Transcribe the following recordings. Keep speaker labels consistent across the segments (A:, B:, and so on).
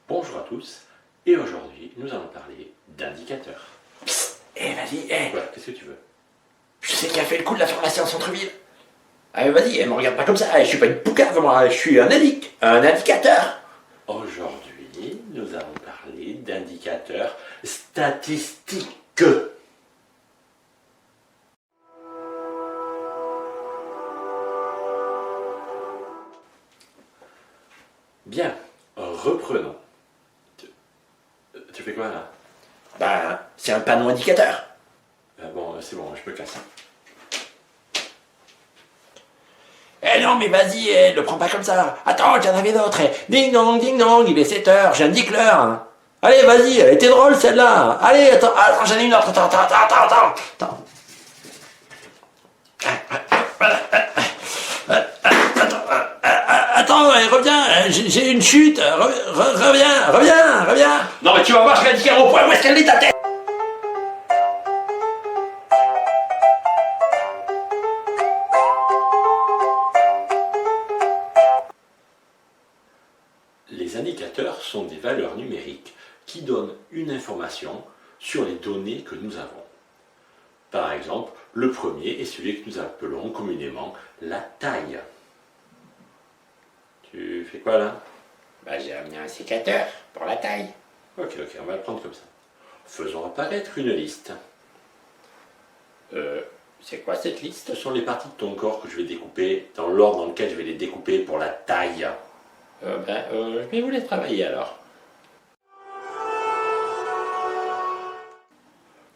A: Bonjour à tous, et aujourd'hui nous allons parler d'indicateurs.
B: Psst, vas-y,
A: Quoi, qu'est-ce que tu veux?
B: je sais qui a fait le coup de la pharmacie en centre-ville. Vas-y, me regarde pas comme ça, je suis pas une poucave moi, je suis un indicateur.
A: Aujourd'hui nous allons parler d'indicateurs statistiques. Bien, reprenons. Tu fais quoi là?
B: C'est un panneau indicateur.
A: Bon, c'est bon, je peux casser.
B: Non mais vas-y, le prends pas comme ça. Attends, j'en avais d'autres. Ding dong, il est 7h, j'indique l'heure. Allez, vas-y, elle était drôle celle-là. Allez, attends, j'en ai une autre. Attends. Attends, reviens, j'ai une chute. Reviens.
A: Non mais tu vas voir, je vais indiquer un rond-point, où est-ce qu'elle est ta tête? Les indicateurs sont des valeurs numériques qui donnent une information sur les données que nous avons. Par exemple, le premier est celui que nous appelons communément la taille. Tu fais quoi là?
B: J'ai amené un sécateur pour la taille.
A: Ok, on va le prendre comme ça. Faisons apparaître une liste.
B: C'est quoi cette liste?
A: Ce sont les parties de ton corps que je vais découper dans l'ordre dans lequel je vais les découper pour la taille.
B: Je vais vous laisser travailler alors.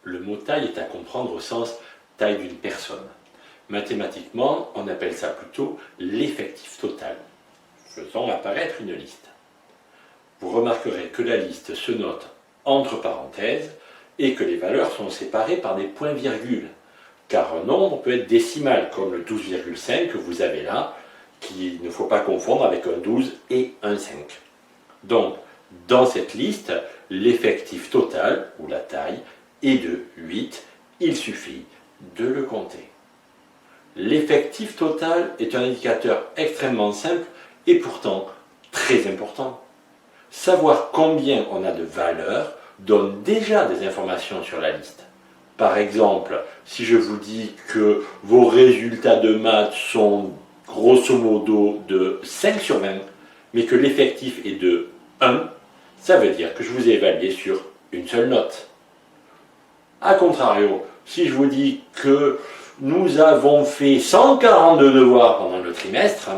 A: Le mot taille est à comprendre au sens taille d'une personne. Mathématiquement, on appelle ça plutôt l'effectif total. Faisons apparaître une liste. Vous remarquerez que la liste se note entre parenthèses et que les valeurs sont séparées par des points-virgules, car un nombre peut être décimal, comme le 12,5 que vous avez là, qu'il ne faut pas confondre avec un 12 et un 5. Donc, dans cette liste, l'effectif total, ou la taille, est de 8, il suffit de le compter. L'effectif total est un indicateur extrêmement simple et pourtant très important. Savoir combien on a de valeurs donne déjà des informations sur la liste. Par exemple, si je vous dis que vos résultats de maths sont grosso modo de 5 sur 20, mais que l'effectif est de 1, ça veut dire que je vous ai évalué sur une seule note. A contrario, si je vous dis que nous avons fait 142 devoirs pendant le trimestre,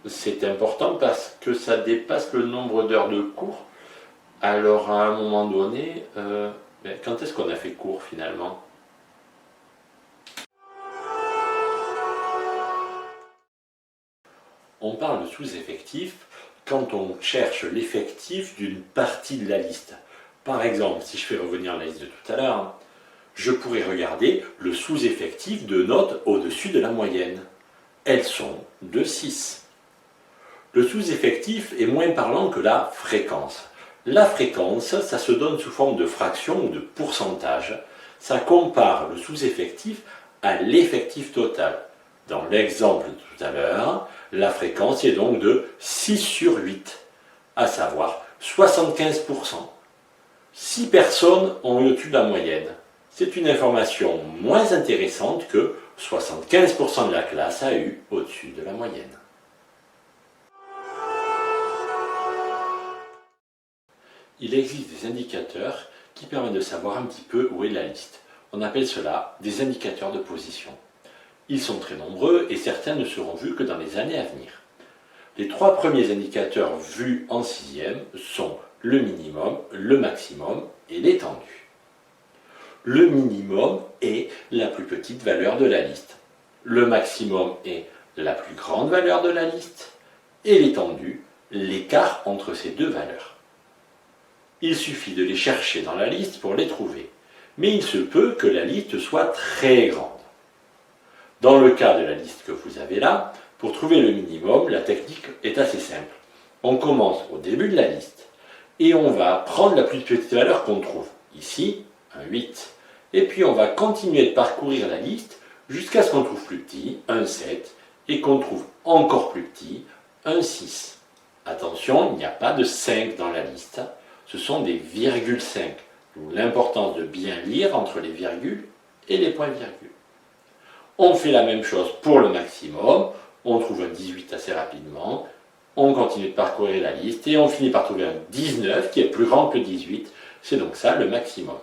A: c'est important parce que ça dépasse le nombre d'heures de cours. Alors à un moment donné, quand est-ce qu'on a fait cours finalement? On parle de sous-effectif quand on cherche l'effectif d'une partie de la liste. Par exemple, si je fais revenir la liste de tout à l'heure, je pourrais regarder le sous-effectif de notes au-dessus de la moyenne. Elles sont de 6. Le sous-effectif est moins parlant que la fréquence. La fréquence, ça se donne sous forme de fraction ou de pourcentage. Ça compare le sous-effectif à l'effectif total. Dans l'exemple de tout à l'heure, la fréquence est donc de 6 sur 8, à savoir 75%. 6 personnes ont eu au-dessus de la moyenne. C'est une information moins intéressante que 75% de la classe a eu au-dessus de la moyenne. Il existe des indicateurs qui permettent de savoir un petit peu où est la liste. On appelle cela des indicateurs de position. Ils sont très nombreux et certains ne seront vus que dans les années à venir. Les 3 premiers indicateurs vus en 6e sont le minimum, le maximum et l'étendue. Le minimum est la plus petite valeur de la liste. Le maximum est la plus grande valeur de la liste. Et l'étendue, l'écart entre ces deux valeurs. Il suffit de les chercher dans la liste pour les trouver. Mais il se peut que la liste soit très grande. Dans le cas de la liste que vous avez là, pour trouver le minimum, la technique est assez simple. On commence au début de la liste et on va prendre la plus petite valeur qu'on trouve. Ici, un 8. Et puis on va continuer de parcourir la liste jusqu'à ce qu'on trouve plus petit, un 7, et qu'on trouve encore plus petit, un 6. Attention, il n'y a pas de 5 dans la liste, ce sont des virgules 5. D'où l'importance de bien lire entre les virgules et les points-virgules. On fait la même chose pour le maximum, on trouve un 18 assez rapidement, on continue de parcourir la liste et on finit par trouver un 19 qui est plus grand que 18, c'est donc ça le maximum.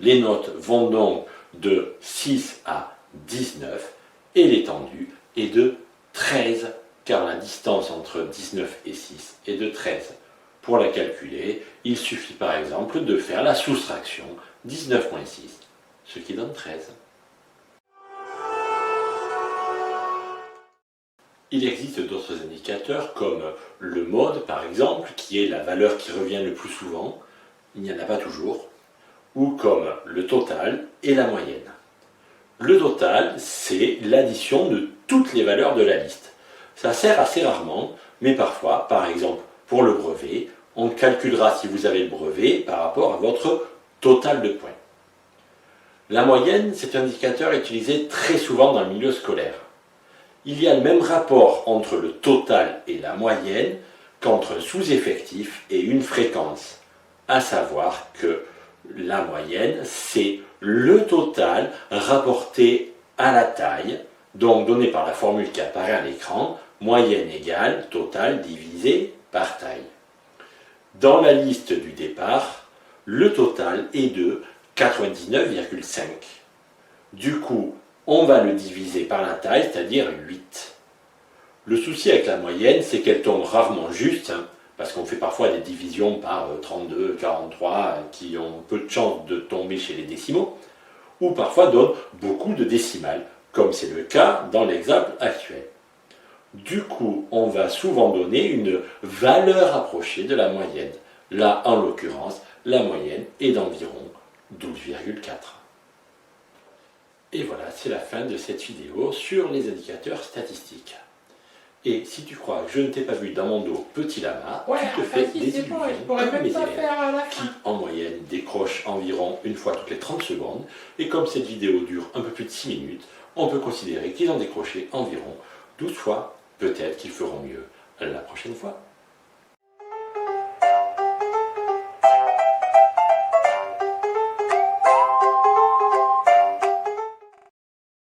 A: Les notes vont donc de 6 à 19 et l'étendue est de 13, car la distance entre 19 et 6 est de 13. Pour la calculer, il suffit par exemple de faire la soustraction 19 moins 6, ce qui donne 13. Il existe d'autres indicateurs comme le mode par exemple, qui est la valeur qui revient le plus souvent, il n'y en a pas toujours, ou comme le total et la moyenne. Le total, c'est l'addition de toutes les valeurs de la liste. Ça sert assez rarement, mais parfois, par exemple pour le brevet, on calculera si vous avez le brevet par rapport à votre total de points. La moyenne, c'est un indicateur utilisé très souvent dans le milieu scolaire. Il y a le même rapport entre le total et la moyenne qu'entre un sous-effectif et une fréquence, à savoir que la moyenne, c'est le total rapporté à la taille, donc donné par la formule qui apparaît à l'écran, moyenne égale total divisé par taille. Dans la liste du départ, le total est de 99,5. Du coup, on va le diviser par la taille, c'est-à-dire 8. Le souci avec la moyenne, c'est qu'elle tombe rarement juste, parce qu'on fait parfois des divisions par 32, 43, qui ont peu de chances de tomber chez les décimaux, ou parfois donnent beaucoup de décimales, comme c'est le cas dans l'exemple actuel. Du coup, on va souvent donner une valeur approchée de la moyenne. Là, en l'occurrence, la moyenne est d'environ 12,4. Et voilà, c'est la fin de cette vidéo sur les indicateurs statistiques. Et si tu crois que je ne t'ai pas vu dans mon dos petit lama, tu te fais des illusions comme mes élèves qui, en moyenne, décrochent environ une fois toutes les 30 secondes. Et comme cette vidéo dure un peu plus de 6 minutes, on peut considérer qu'ils ont décroché environ 12 fois. Peut-être qu'ils feront mieux la prochaine fois.